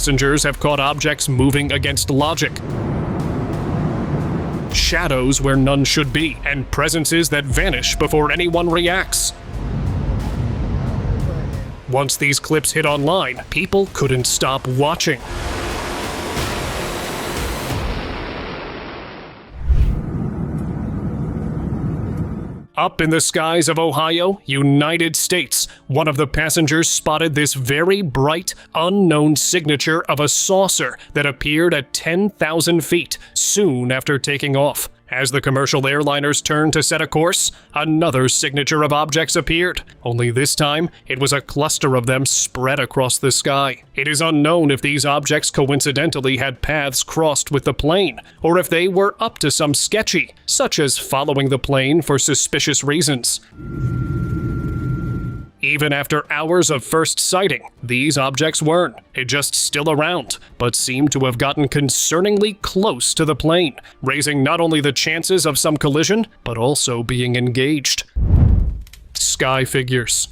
Passengers have caught objects moving against logic, shadows where none should be, and presences that vanish before anyone reacts. Once these clips hit online, people couldn't stop watching. Up in the skies of Ohio, United States, one of the passengers spotted this very bright, unknown signature of a saucer that appeared at 10,000 feet soon after taking off. As the commercial airliners turned to set a course, another signature of objects appeared. Only this time, it was a cluster of them spread across the sky. It is unknown if these objects coincidentally had paths crossed with the plane, or if they were up to some sketchy, such as following the plane for suspicious reasons. Even after hours of first sighting, these objects weren't just still around, but seemed to have gotten concerningly close to the plane, raising not only the chances of some collision, but also being engaged. Sky figures.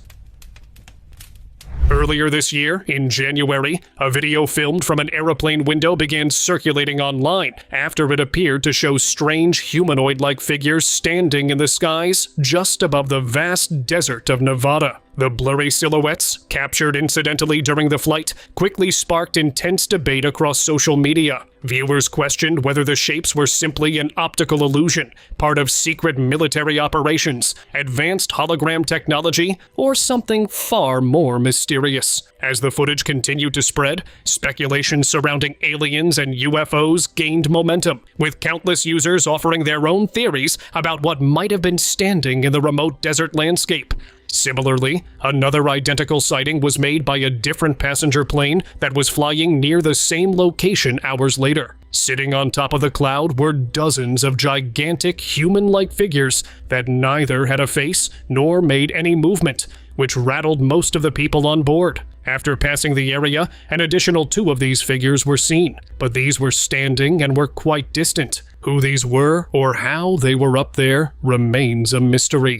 Earlier this year, in January, a video filmed from an aeroplane window began circulating online after it appeared to show strange humanoid-like figures standing in the skies just above the vast desert of Nevada. The blurry silhouettes, captured incidentally during the flight, quickly sparked intense debate across social media. Viewers questioned whether the shapes were simply an optical illusion, part of secret military operations, advanced hologram technology, or something far more mysterious. As the footage continued to spread, speculation surrounding aliens and UFOs gained momentum, with countless users offering their own theories about what might have been standing in the remote desert landscape. Similarly, another identical sighting was made by a different passenger plane that was flying near the same location hours later. Sitting on top of the cloud were dozens of gigantic human-like figures that neither had a face nor made any movement, which rattled most of the people on board. After passing the area, an additional 2 of these figures were seen, but these were standing and were quite distant. Who these were or how they were up there remains a mystery.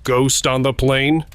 Ghost on the plane?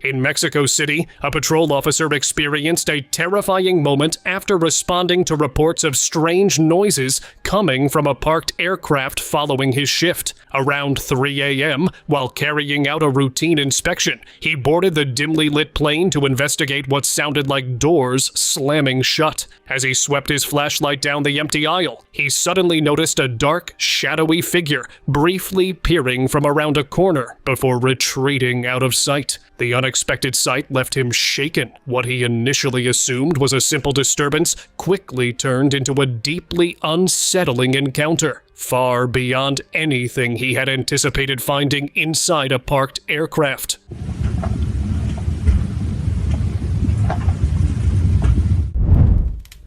In Mexico City, a patrol officer experienced a terrifying moment after responding to reports of strange noises coming from a parked aircraft following his shift. Around 3 a.m., while carrying out a routine inspection, he boarded the dimly lit plane to investigate what sounded like doors slamming shut. As he swept his flashlight down the empty aisle, he suddenly noticed a dark, shadowy figure briefly peering from around a corner before retreating out of sight. The unexpected sight left him shaken. What he initially assumed was a simple disturbance quickly turned into a deeply unsettling encounter, far beyond anything he had anticipated finding inside a parked aircraft.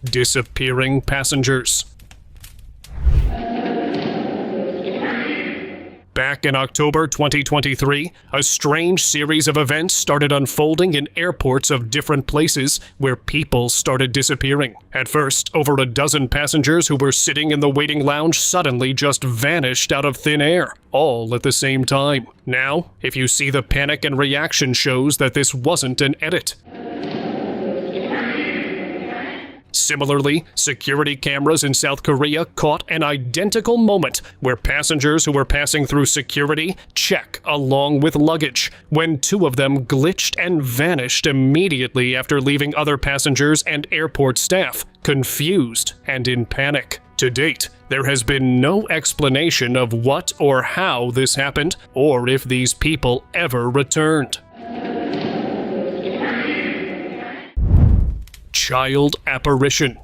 Disappearing passengers. Back in October 2023, a strange series of events started unfolding in airports of different places where people started disappearing. At first, over a dozen passengers who were sitting in the waiting lounge suddenly just vanished out of thin air, all at the same time. Now, if you see the panic and reaction shows that this wasn't an edit. Similarly, security cameras in South Korea caught an identical moment where passengers who were passing through security check along with luggage, when 2 of them glitched and vanished immediately after leaving other passengers and airport staff, confused and in panic. To date, there has been no explanation of what or how this happened, or if these people ever returned. Child apparition.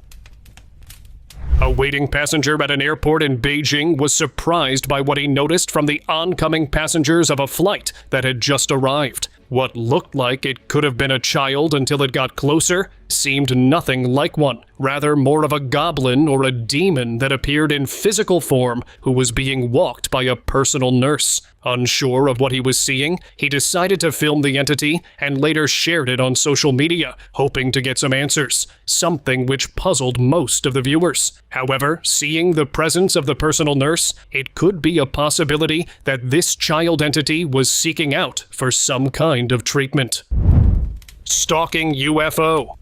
A waiting passenger at an airport in Beijing was surprised by what he noticed from the oncoming passengers of a flight that had just arrived. What looked like it could have been a child until it got closer seemed nothing like one, rather more of a goblin or a demon that appeared in physical form who was being walked by a personal nurse. Unsure of what he was seeing, he decided to film the entity and later shared it on social media, hoping to get some answers, something which puzzled most of the viewers. However, seeing the presence of the personal nurse, it could be a possibility that this child entity was seeking out for some kind of treatment. Stalking UFO.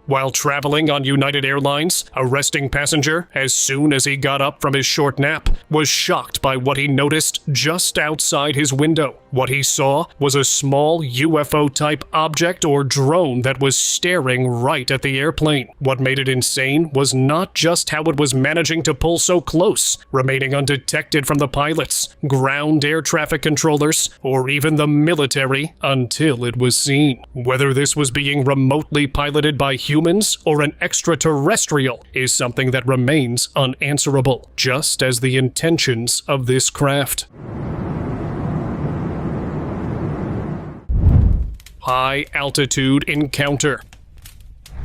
While traveling on United Airlines, a resting passenger, as soon as he got up from his short nap, was shocked by what he noticed just outside his window. What he saw was a small UFO-type object or drone that was staring right at the airplane. What made it insane was not just how it was managing to pull so close, remaining undetected from the pilots, ground air traffic controllers, or even the military until it was seen. Whether this was being remotely piloted by humans or an extraterrestrial is something that remains unanswerable, just as the intentions of this craft. High-altitude encounter.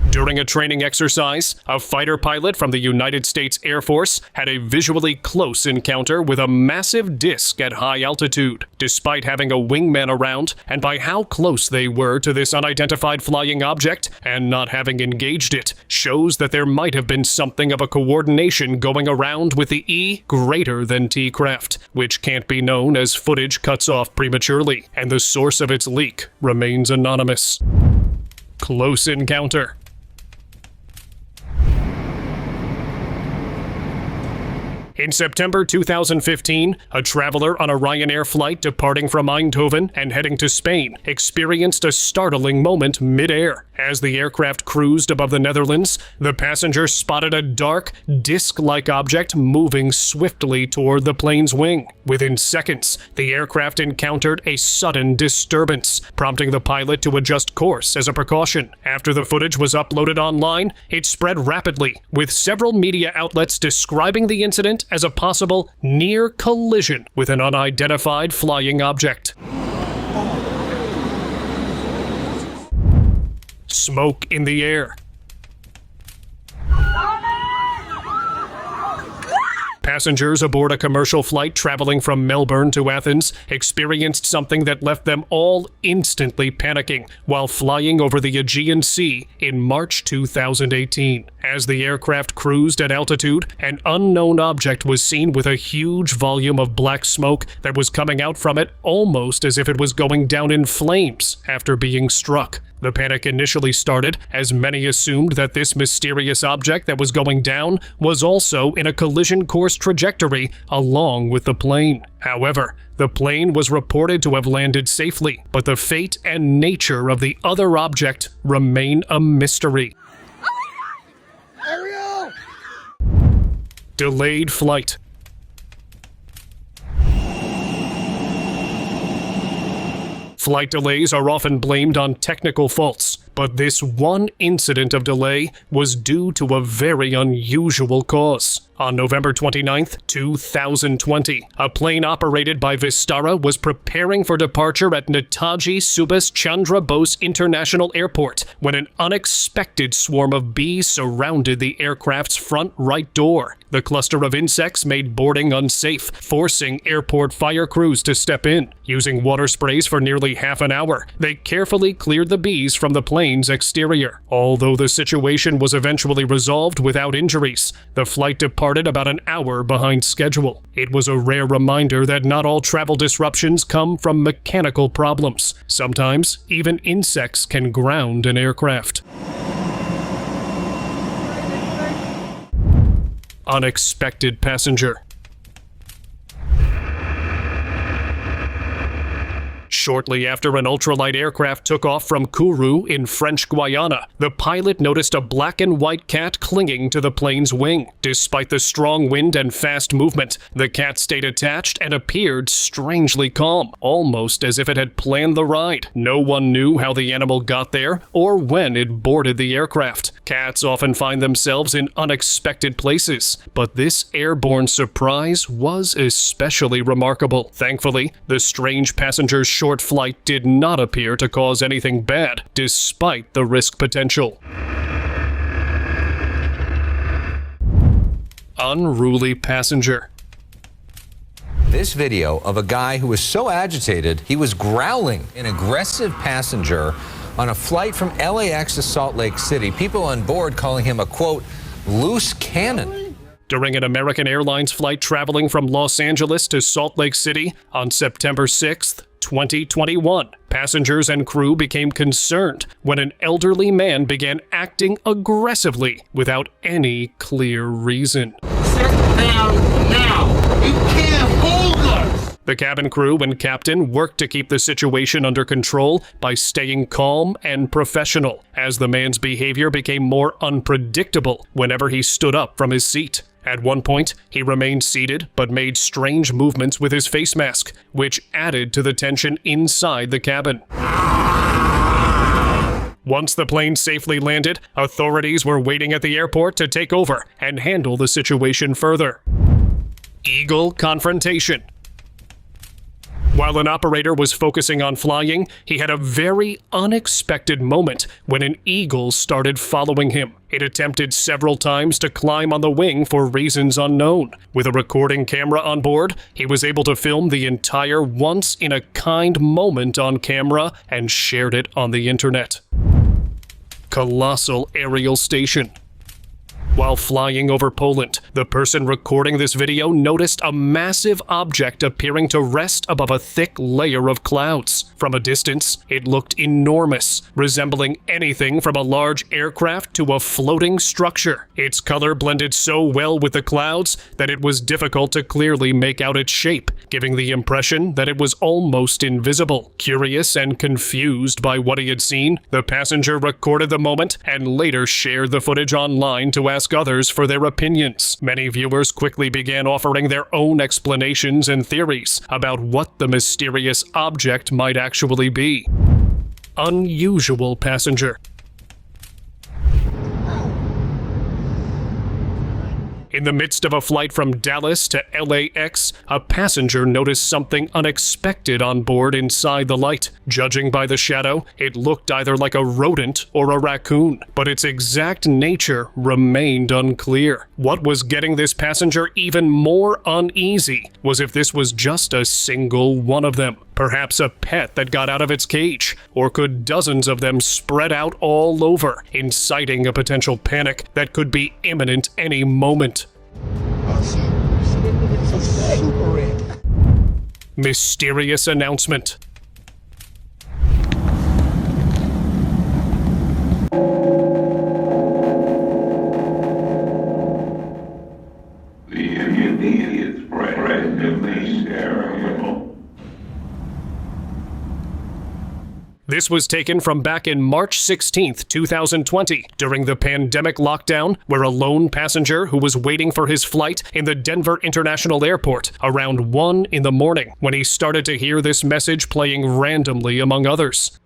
During a training exercise, a fighter pilot from the United States Air Force had a visually close encounter with a massive disc at high altitude. Despite having a wingman around, and by how close they were to this unidentified flying object and not having engaged it, shows that there might have been something of a coordination going around with the E greater than T craft, which can't be known as footage cuts off prematurely, and the source of its leak remains anonymous. Close encounter. In September 2015, a traveler on a Ryionaire flight departing from Eindhoven and heading to Spain experienced a startling moment midair. As the aircraft cruised above the Netherlands, the passenger spotted a dark, disc-like object moving swiftly toward the plane's wing. Within seconds, the aircraft encountered a sudden disturbance, prompting the pilot to adjust course as a precaution. After the footage was uploaded online, it spread rapidly, with several media outlets describing the incident as a possible near collision with an unidentified flying object. Smoke in the air. Passengers aboard a commercial flight traveling from Melbourne to Athens experienced something that left them all instantly panicking while flying over the Aegean Sea in March 2018. As the aircraft cruised at altitude, an unknown object was seen with a huge volume of black smoke that was coming out from it almost as if it was going down in flames after being struck. The panic initially started as many assumed that this mysterious object that was going down was also in a collision course trajectory along with the plane. However, the plane was reported to have landed safely, but the fate and nature of the other object remain a mystery. Ariel! Delayed flight. Flight delays are often blamed on technical faults, but this one incident of delay was due to a very unusual cause. On November 29, 2020, a plane operated by Vistara was preparing for departure at Netaji Subhas Chandra Bose International Airport when an unexpected swarm of bees surrounded the aircraft's front right door. The cluster of insects made boarding unsafe, forcing airport fire crews to step in. Using water sprays for nearly half an hour, they carefully cleared the bees from the plane's exterior. Although the situation was eventually resolved without injuries, the flight departed about an hour behind schedule. It was a rare reminder that not all travel disruptions come from mechanical problems. Sometimes, even insects can ground an aircraft. Unexpected passenger. Shortly after an ultralight aircraft took off from Kourou in French Guiana, the pilot noticed a black and white cat clinging to the plane's wing. Despite the strong wind and fast movement, the cat stayed attached and appeared strangely calm, almost as if it had planned the ride. No one knew how the animal got there or when it boarded the aircraft. Cats often find themselves in unexpected places, but this airborne surprise was especially remarkable. Thankfully, the strange passenger's short short flight did not appear to cause anything bad, despite the risk potential. Unruly passenger. This video of a guy who was so agitated, he was growling. An aggressive passenger on a flight from LAX to Salt Lake City. People on board calling him a, quote, loose cannon. During an American Airlines flight traveling from Los Angeles to Salt Lake City on September 6th, 2021, passengers and crew became concerned when an elderly man began acting aggressively without any clear reason. Sit down now! You can't hold us! The cabin crew and captain worked to keep the situation under control by staying calm and professional, as the man's behavior became more unpredictable whenever he stood up from his seat. At one point, he remained seated but made strange movements with his face mask, which added to the tension inside the cabin. Once the plane safely landed, authorities were waiting at the airport to take over and handle the situation further. Eagle confrontation. While an operator was focusing on flying, he had a very unexpected moment when an eagle started following him. It attempted several times to climb on the wing for reasons unknown. With a recording camera on board, he was able to film the entire once-in-a-kind moment on camera and shared it on the internet. Colossal aerial station. While flying over Poland, the person recording this video noticed a massive object appearing to rest above a thick layer of clouds. From a distance, it looked enormous, resembling anything from a large aircraft to a floating structure. Its color blended so well with the clouds that it was difficult to clearly make out its shape, giving the impression that it was almost invisible. Curious and confused by what he had seen, the passenger recorded the moment and later shared the footage online to ask others for their opinions. Many viewers quickly began offering their own explanations and theories about what the mysterious object might actually be. Unusual passenger. In the midst of a flight from Dallas to LAX, a passenger noticed something unexpected on board inside the light. Judging by the shadow, it looked either like a rodent or a raccoon, but its exact nature remained unclear. What was getting this passenger even more uneasy was if this was just a single one of them. Perhaps a pet that got out of its cage, or could dozens of them spread out all over, inciting a potential panic that could be imminent any moment. Mysterious announcement. This was taken from back in March 16, 2020, during the pandemic lockdown, where a lone passenger who was waiting for his flight in the Denver International Airport around 1 in the morning when he started to hear this message playing randomly among others.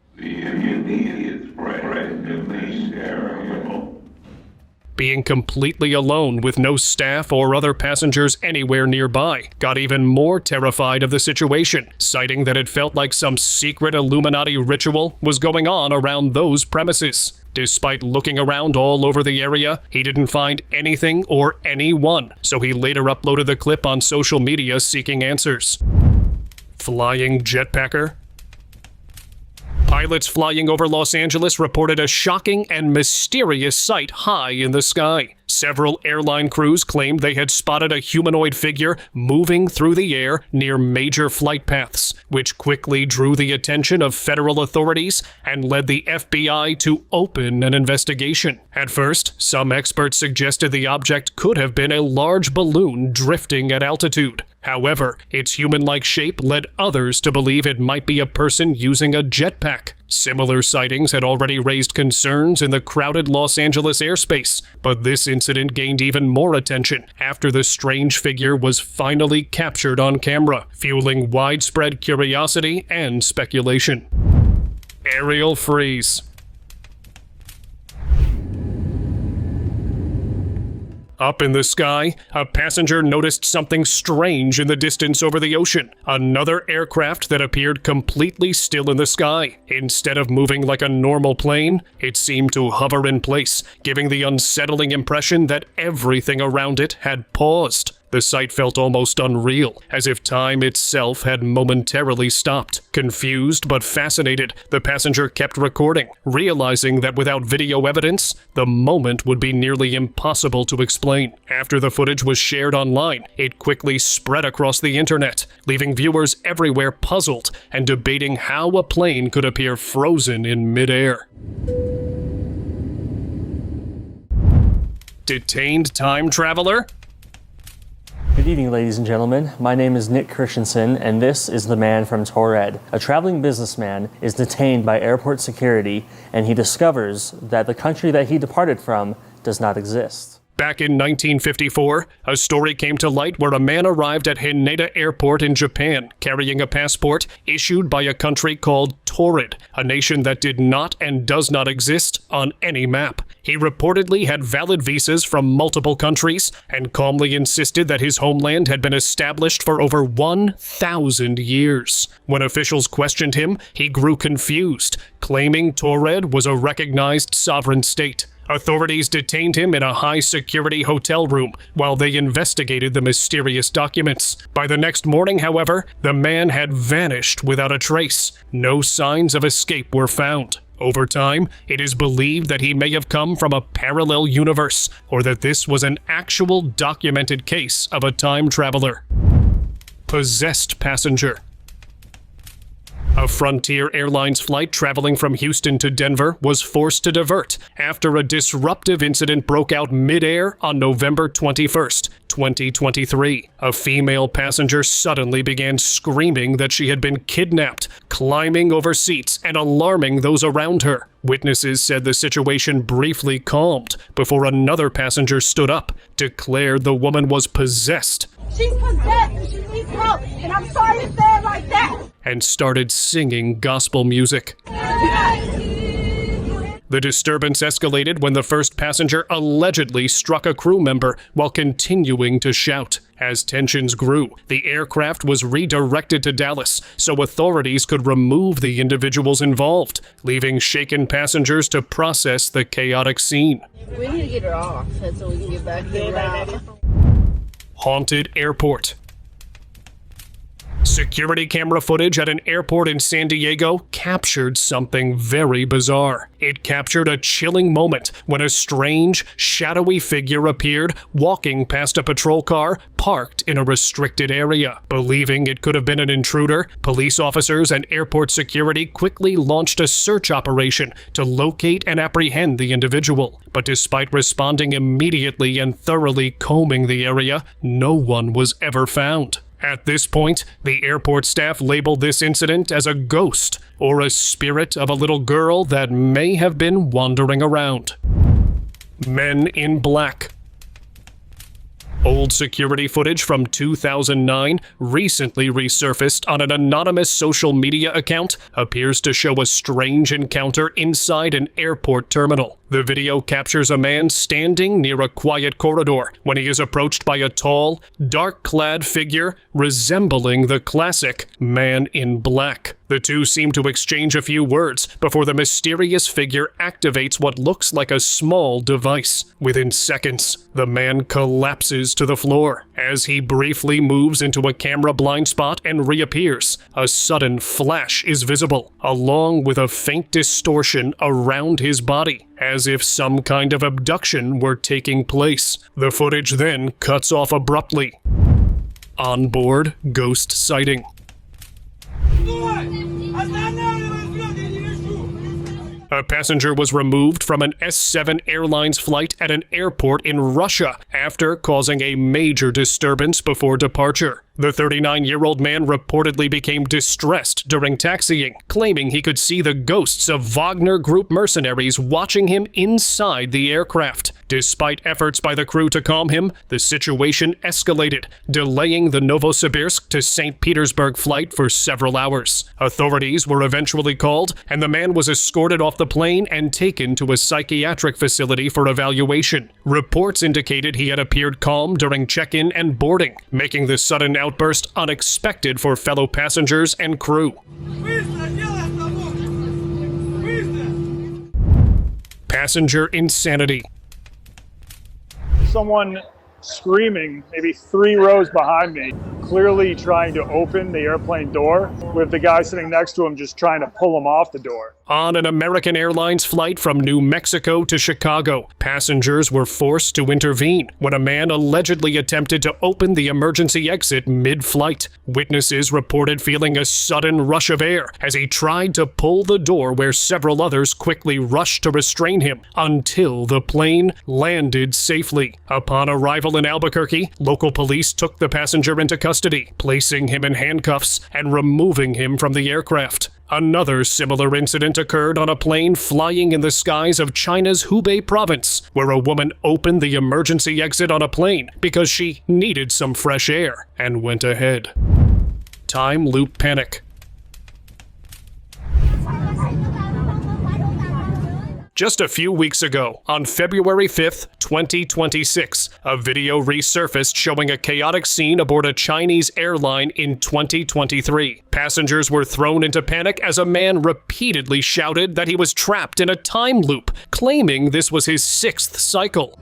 Being completely alone with no staff or other passengers anywhere nearby got even more terrified of the situation, citing that it felt like some secret Illuminati ritual was going on around those premises. Despite looking around all over the area, he didn't find anything or anyone, so he later uploaded the clip on social media seeking answers. Flying jetpacker. Pilots flying over Los Angeles reported a shocking and mysterious sight high in the sky. Several airline crews claimed they had spotted a humanoid figure moving through the air near major flight paths, which quickly drew the attention of federal authorities and led the FBI to open an investigation. At first, some experts suggested the object could have been a large balloon drifting at altitude. However, its human-like shape led others to believe it might be a person using a jetpack. Similar sightings had already raised concerns in the crowded Los Angeles airspace, but this incident gained even more attention after the strange figure was finally captured on camera, fueling widespread curiosity and speculation. Aerial freeze. Up in the sky, a passenger noticed something strange in the distance over the ocean. Another aircraft that appeared completely still in the sky. Instead of moving like a normal plane, it seemed to hover in place, giving the unsettling impression that everything around it had paused. The sight felt almost unreal, as if time itself had momentarily stopped. Confused but fascinated, the passenger kept recording, realizing that without video evidence, the moment would be nearly impossible to explain. After the footage was shared online, it quickly spread across the internet, leaving viewers everywhere puzzled and debating how a plane could appear frozen in midair. Detained time traveler? Good evening, ladies and gentlemen. My name is Nick Christensen, and this is the man from Torred. A traveling businessman is detained by airport security, and he discovers that the country that he departed from does not exist. Back in 1954, a story came to light where a man arrived at Haneda Airport in Japan carrying a passport issued by a country called Torred, a nation that did not and does not exist on any map. He reportedly had valid visas from multiple countries and calmly insisted that his homeland had been established for over 1,000 years. When officials questioned him, he grew confused, claiming Torred was a recognized sovereign state. Authorities detained him in a high-security hotel room while they investigated the mysterious documents. By the next morning, however, the man had vanished without a trace. No signs of escape were found. Over time, it is believed that he may have come from a parallel universe, or that this was an actual documented case of a time traveler. Possessed passenger. A Frontier Airlines flight traveling from Houston to Denver was forced to divert after a disruptive incident broke out midair on November 21st, 2023. A female passenger suddenly began screaming that she had been kidnapped, climbing over seats and alarming those around her. Witnesses said the situation briefly calmed before another passenger stood up, declared the woman was possessed. She's possessed and she needs help, and I'm sorry to say it like that. And started singing gospel music. The disturbance escalated when the first passenger allegedly struck a crew member while continuing to shout. As tensions grew, the aircraft was redirected to Dallas so authorities could remove the individuals involved, leaving shaken passengers to process the chaotic scene. We need to get her off so we can get back to Haunted airport. Security camera footage at an airport in San Diego captured something very bizarre. It captured a chilling moment when a strange, shadowy figure appeared walking past a patrol car parked in a restricted area. Believing it could have been an intruder, police officers and airport security quickly launched a search operation to locate and apprehend the individual. But despite responding immediately and thoroughly combing the area, no one was ever found. At this point, the airport staff labeled this incident as a ghost or a spirit of a little girl that may have been wandering around. Men in Black. Old security footage from 2009, recently resurfaced on an anonymous social media account, appears to show a strange encounter inside an airport terminal. The video captures a man standing near a quiet corridor when he is approached by a tall, dark-clad figure resembling the classic Man in Black. The two seem to exchange a few words before the mysterious figure activates what looks like a small device. Within seconds, the man collapses to the floor. As he briefly moves into a camera blind spot and reappears, a sudden flash is visible, along with a faint distortion around his body, as if some kind of abduction were taking place. The footage then cuts off abruptly. Onboard ghost sighting. A passenger was removed from an S7 Airlines flight at an airport in Russia after causing a major disturbance before departure. The 39-year-old man reportedly became distressed during taxiing, claiming he could see the ghosts of Wagner Group mercenaries watching him inside the aircraft. Despite efforts by the crew to calm him, the situation escalated, delaying the Novosibirsk to St. Petersburg flight for several hours. Authorities were eventually called, and the man was escorted off the plane and taken to a psychiatric facility for evaluation. Reports indicated he had appeared calm during check-in and boarding, making the sudden outburst unexpected for fellow passengers and crew. Passenger insanity. Someone screaming maybe 3 rows behind me, clearly trying to open the airplane door, with the guy sitting next to him just trying to pull him off the door. On an American Airlines flight from New Mexico to Chicago, passengers were forced to intervene when a man allegedly attempted to open the emergency exit mid-flight. Witnesses reported feeling a sudden rush of air as he tried to pull the door, where several others quickly rushed to restrain him until the plane landed safely. Upon arrival in Albuquerque, local police took the passenger into custody, placing him in handcuffs and removing him from the aircraft. Another similar incident occurred on a plane flying in the skies of China's Hubei province, where a woman opened the emergency exit on a plane because she needed some fresh air and went ahead. Time loop panic. Just a few weeks ago, on February 5th, 2026, a video resurfaced showing a chaotic scene aboard a Chinese airline in 2023. Passengers were thrown into panic as a man repeatedly shouted that he was trapped in a time loop, claiming this was his 6th cycle.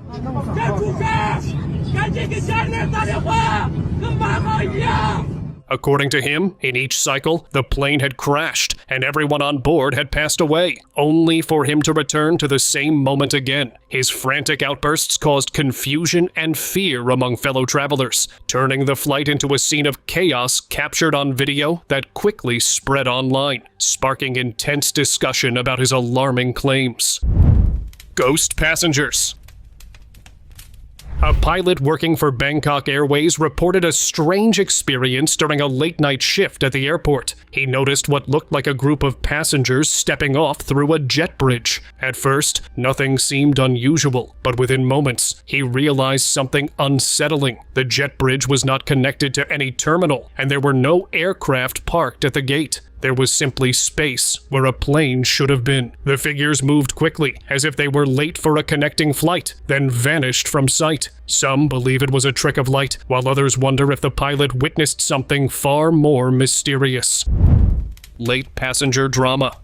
According to him, in each cycle, the plane had crashed and everyone on board had passed away, only for him to return to the same moment again. His frantic outbursts caused confusion and fear among fellow travelers, turning the flight into a scene of chaos captured on video that quickly spread online, sparking intense discussion about his alarming claims. Ghost passengers. A pilot working for Bangkok Airways reported a strange experience during a late-night shift at the airport. He noticed what looked like a group of passengers stepping off through a jet bridge. At first, nothing seemed unusual, but within moments, he realized something unsettling. The jet bridge was not connected to any terminal, and there were no aircraft parked at the gate. There was simply space where a plane should have been. The figures moved quickly, as if they were late for a connecting flight, then vanished from sight. Some believe it was a trick of light, while others wonder if the pilot witnessed something far more mysterious. Late passenger drama.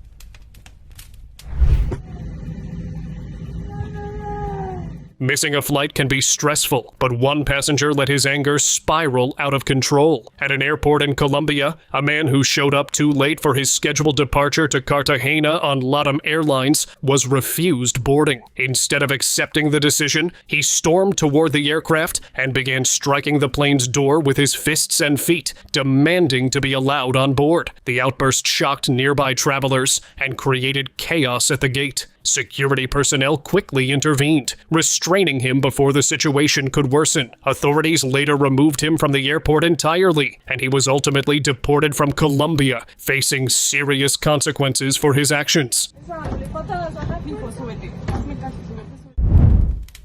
Missing a flight can be stressful, but one passenger let his anger spiral out of control. At an airport in Colombia, a man who showed up too late for his scheduled departure to Cartagena on LATAM Airlines was refused boarding. Instead of accepting the decision, he stormed toward the aircraft and began striking the plane's door with his fists and feet, demanding to be allowed on board. The outburst shocked nearby travelers and created chaos at the gate. Security personnel quickly intervened, restraining him before the situation could worsen. Authorities later removed him from the airport entirely, and he was ultimately deported from Colombia, facing serious consequences for his actions.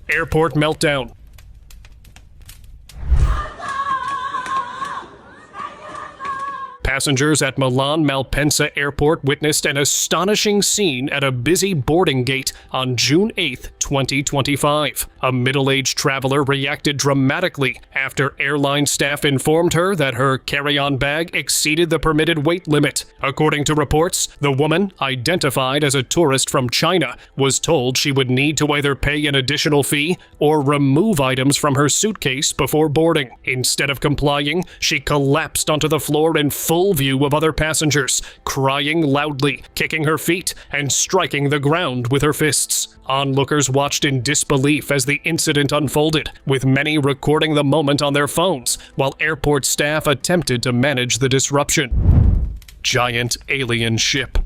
Airport meltdown. Passengers at Milan Malpensa Airport witnessed an astonishing scene at a busy boarding gate on June 8, 2025. A middle-aged traveler reacted dramatically after airline staff informed her that her carry-on bag exceeded the permitted weight limit. According to reports, the woman, identified as a tourist from China, was told she would need to either pay an additional fee or remove items from her suitcase before boarding. Instead of complying, she collapsed onto the floor in full view of other passengers, crying loudly, kicking her feet, and striking the ground with her fists. Onlookers watched in disbelief as the incident unfolded, with many recording the moment on their phones, while airport staff attempted to manage the disruption. Giant alien ship.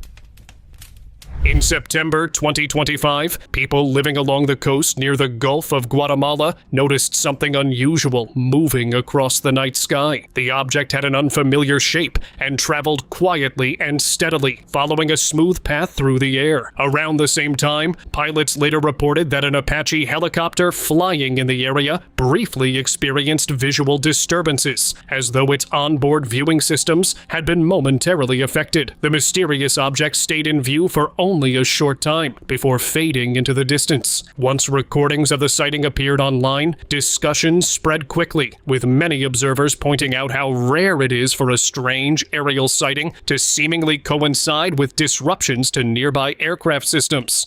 In September 2025, people living along the coast near the Gulf of Guatemala noticed something unusual moving across the night sky. The object had an unfamiliar shape and traveled quietly and steadily, following a smooth path through the air. Around the same time, pilots later reported that an Apache helicopter flying in the area briefly experienced visual disturbances, as though its onboard viewing systems had been momentarily affected. The mysterious object stayed in view for only a short time before fading into the distance. Once recordings of the sighting appeared online, discussions spread quickly, with many observers pointing out how rare it is for a strange aerial sighting to seemingly coincide with disruptions to nearby aircraft systems.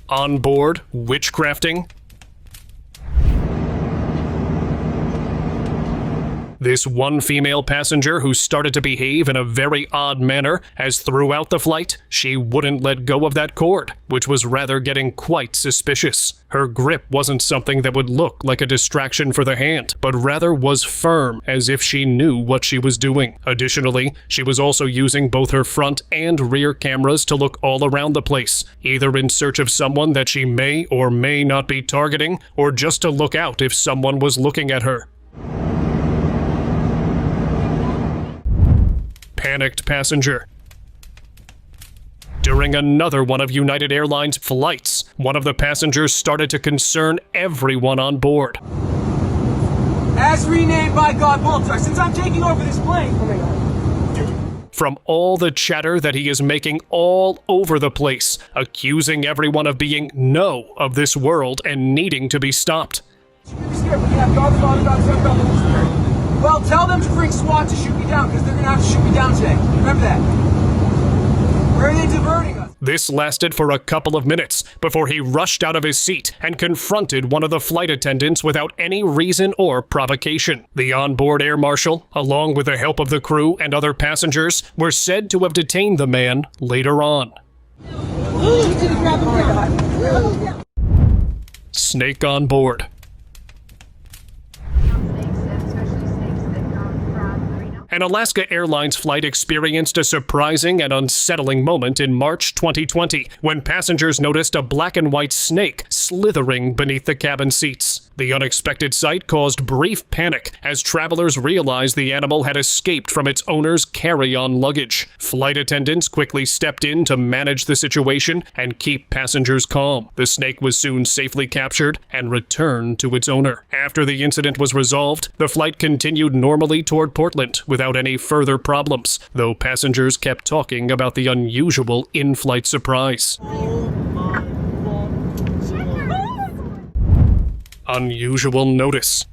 Onboard witchcrafting. This one female passenger who started to behave in a very odd manner, as throughout the flight, she wouldn't let go of that cord, which was rather getting quite suspicious. Her grip wasn't something that would look like a distraction for the hand, but rather was firm, as if she knew what she was doing. Additionally, she was also using both her front and rear cameras to look all around the place, either in search of someone that she may or may not be targeting, or just to look out if someone was looking at her. Panicked passenger. During another one of United Airlines' flights, one of the passengers started to concern everyone on board. As renamed by God Baltar, since I'm taking over this plane. Oh my God. From all the chatter that he is making all over the place, accusing everyone of being no of this world and needing to be stopped. You're scared, but you have God. Well, tell them to bring SWAT to shoot me down, because they're going to have to shoot me down today. Remember that. Where are they diverting us? This lasted for a couple of minutes before he rushed out of his seat and confronted one of the flight attendants without any reason or provocation. The onboard air marshal, along with the help of the crew and other passengers, were said to have detained the man later on. Snake on board. An Alaska Airlines flight experienced a surprising and unsettling moment in March 2020 when passengers noticed a black and white snake slithering beneath the cabin seats. The unexpected sight caused brief panic as travelers realized the animal had escaped from its owner's carry-on luggage. Flight attendants quickly stepped in to manage the situation and keep passengers calm. The snake was soon safely captured and returned to its owner. After the incident was resolved, the flight continued normally toward Portland without any further problems, though passengers kept talking about the unusual in-flight surprise. Unusual notice.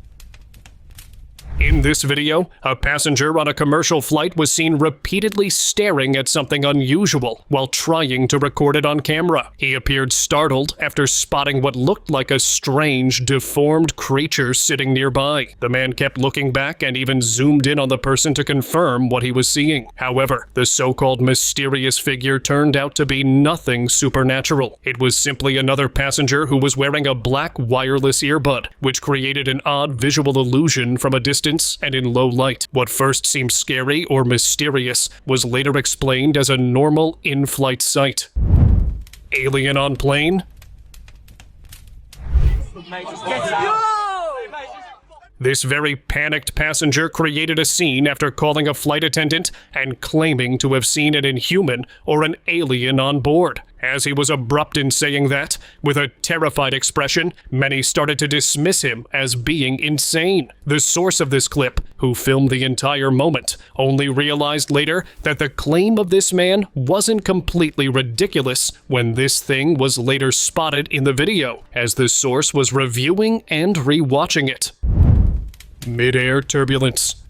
In this video, a passenger on a commercial flight was seen repeatedly staring at something unusual while trying to record it on camera. He appeared startled after spotting what looked like a strange, deformed creature sitting nearby. The man kept looking back and even zoomed in on the person to confirm what he was seeing. However, the so-called mysterious figure turned out to be nothing supernatural. It was simply another passenger who was wearing a black wireless earbud, which created an odd visual illusion from a distance and in low light. What first seemed scary or mysterious was later explained as a normal in-flight sight. Alien on plane? This very panicked passenger created a scene after calling a flight attendant and claiming to have seen an inhuman or an alien on board. As he was abrupt in saying that, with a terrified expression, many started to dismiss him as being insane. The source of this clip, who filmed the entire moment, only realized later that the claim of this man wasn't completely ridiculous when this thing was later spotted in the video, as the source was reviewing and rewatching it. Midair turbulence.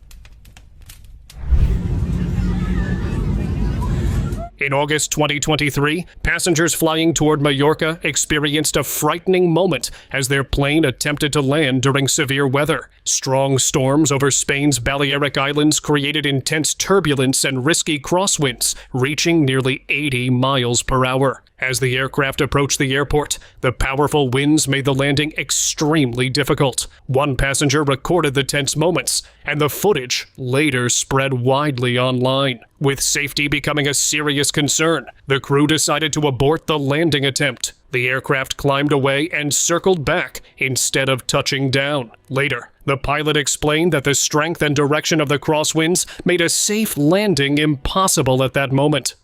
In August 2023, passengers flying toward Mallorca experienced a frightening moment as their plane attempted to land during severe weather. Strong storms over Spain's Balearic Islands created intense turbulence and risky crosswinds, reaching nearly 80 miles per hour. As the aircraft approached the airport, the powerful winds made the landing extremely difficult. One passenger recorded the tense moments, and the footage later spread widely online. With safety becoming a serious concern, the crew decided to abort the landing attempt. The aircraft climbed away and circled back instead of touching down. Later, the pilot explained that the strength and direction of the crosswinds made a safe landing impossible at that moment.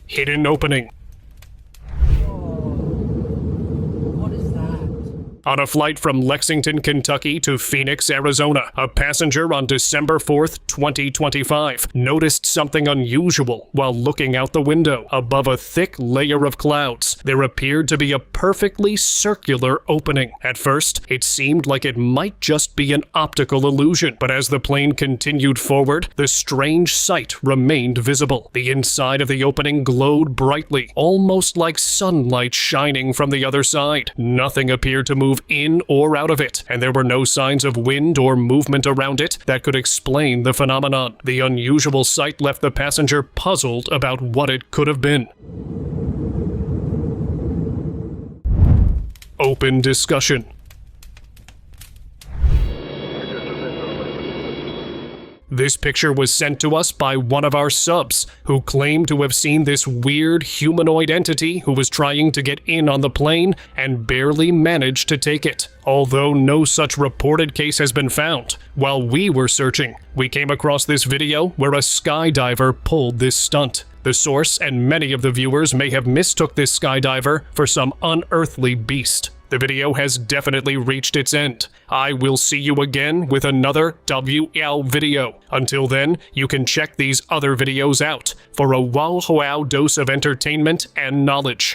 Hidden opening. On a flight from Lexington, Kentucky to Phoenix, Arizona, a passenger on December 4th, 2025, noticed something unusual while looking out the window. Above a thick layer of clouds, there appeared to be a perfectly circular opening. At first, it seemed like it might just be an optical illusion, but as the plane continued forward, the strange sight remained visible. The inside of the opening glowed brightly, almost like sunlight shining from the other side. Nothing appeared to move in or out of it, and there were no signs of wind or movement around it that could explain the phenomenon. The unusual sight left the passenger puzzled about what it could have been. Open discussion. This picture was sent to us by one of our subs, who claimed to have seen this weird humanoid entity who was trying to get in on the plane and barely managed to take it. Although no such reported case has been found, while we were searching, we came across this video where a skydiver pulled this stunt. The source and many of the viewers may have mistook this skydiver for some unearthly beast. The video has definitely reached its end. I will see you again with another WL video. Until then, you can check these other videos out for a wow dose of entertainment and knowledge.